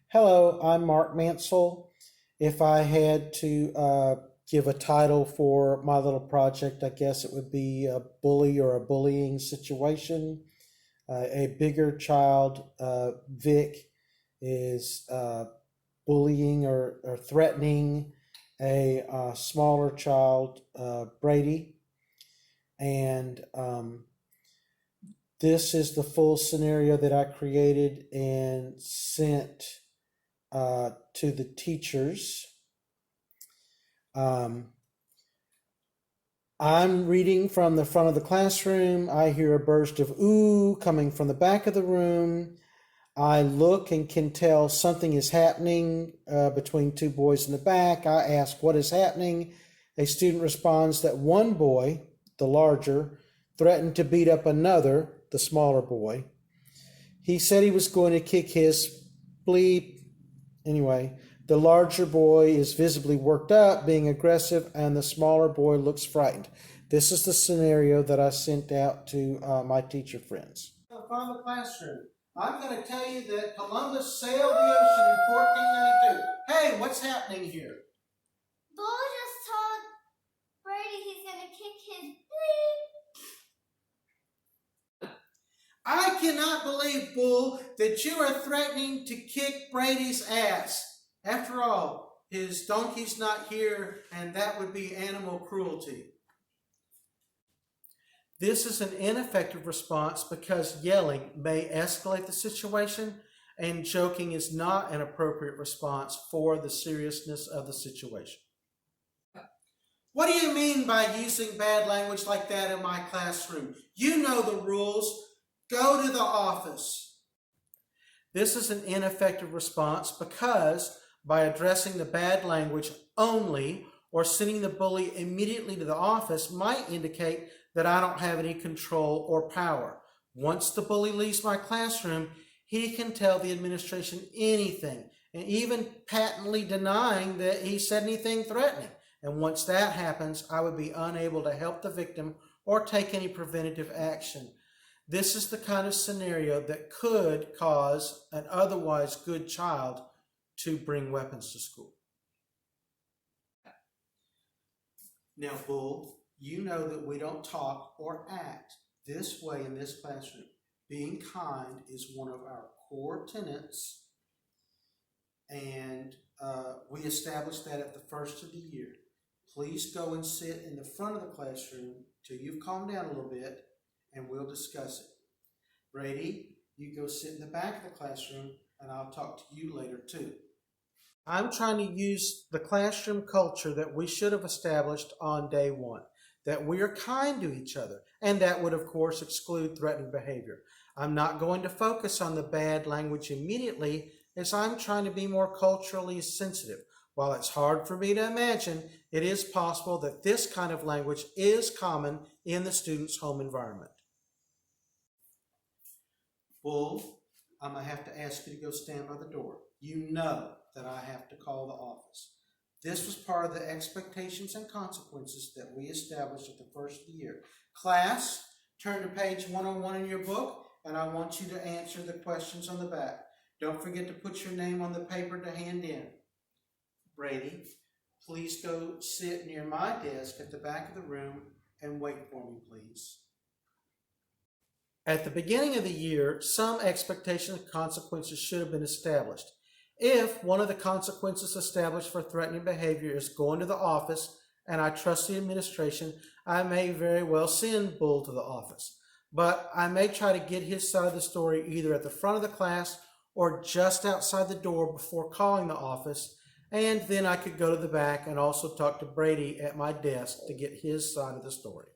Hello, I'm Mark Mancil. If I had to give a title for my little project, I guess it would be a bully or a bullying situation. A bigger child, Vic, is bullying or threatening a smaller child, Brady. And this is the full scenario that I created and sent to the teachers. I'm reading from the front of the classroom. I hear a burst of ooh coming from the back of the room. I look and can tell something is happening between two boys in the back. I ask what is happening. A student responds that one boy, the larger, threatened to beat up another, the smaller boy. He said he was going to kick his bleep. Anyway, the larger boy is visibly worked up, being aggressive, and the smaller boy looks frightened. This is the scenario that I sent out to my teacher friends. From the classroom, I'm going to tell you that Columbus sailed the ocean in 1492. Hey, what's happening here? Bull just told Brady he's going to kick his bleep. I cannot believe, Bull, that you are threatening to kick Brady's ass. After all, his donkey's not here, and that would be animal cruelty. This is an ineffective response because yelling may escalate the situation, and joking is not an appropriate response for the seriousness of the situation. What do you mean by using bad language like that in my classroom? You know the rules. Go to the office. This is an ineffective response because by addressing the bad language only or sending the bully immediately to the office might indicate that I don't have any control or power. Once the bully leaves my classroom, he can tell the administration anything, and even patently denying that he said anything threatening. And once that happens, I would be unable to help the victim or take any preventative action. This is the kind of scenario that could cause an otherwise good child to bring weapons to school. Now, Bull, you know that we don't talk or act this way in this classroom. Being kind is one of our core tenets, and we established that at the first of the year. Please go and sit in the front of the classroom till you've calmed down a little bit, and we'll discuss it. Brady, you go sit in the back of the classroom, and I'll talk to you later too. I'm trying to use the classroom culture that we should have established on day one, that we are kind to each other, and that would, of course, exclude threatening behavior. I'm not going to focus on the bad language immediately, as I'm trying to be more culturally sensitive. While it's hard for me to imagine, it is possible that this kind of language is common in the student's home environment. Bull, I'm going to have to ask you to go stand by the door. You know that I have to call the office. This was part of the expectations and consequences that we established at the first of the year. Class, turn to page 101 in your book, and I want you to answer the questions on the back. Don't forget to put your name on the paper to hand in. Brady, please go sit near my desk at the back of the room and wait for me, please. At the beginning of the year, some expectations and consequences should have been established. If one of the consequences established for threatening behavior is going to the office, and I trust the administration, I may very well send Bull to the office. But I may try to get his side of the story either at the front of the class or just outside the door before calling the office, and then I could go to the back and also talk to Brady at my desk to get his side of the story.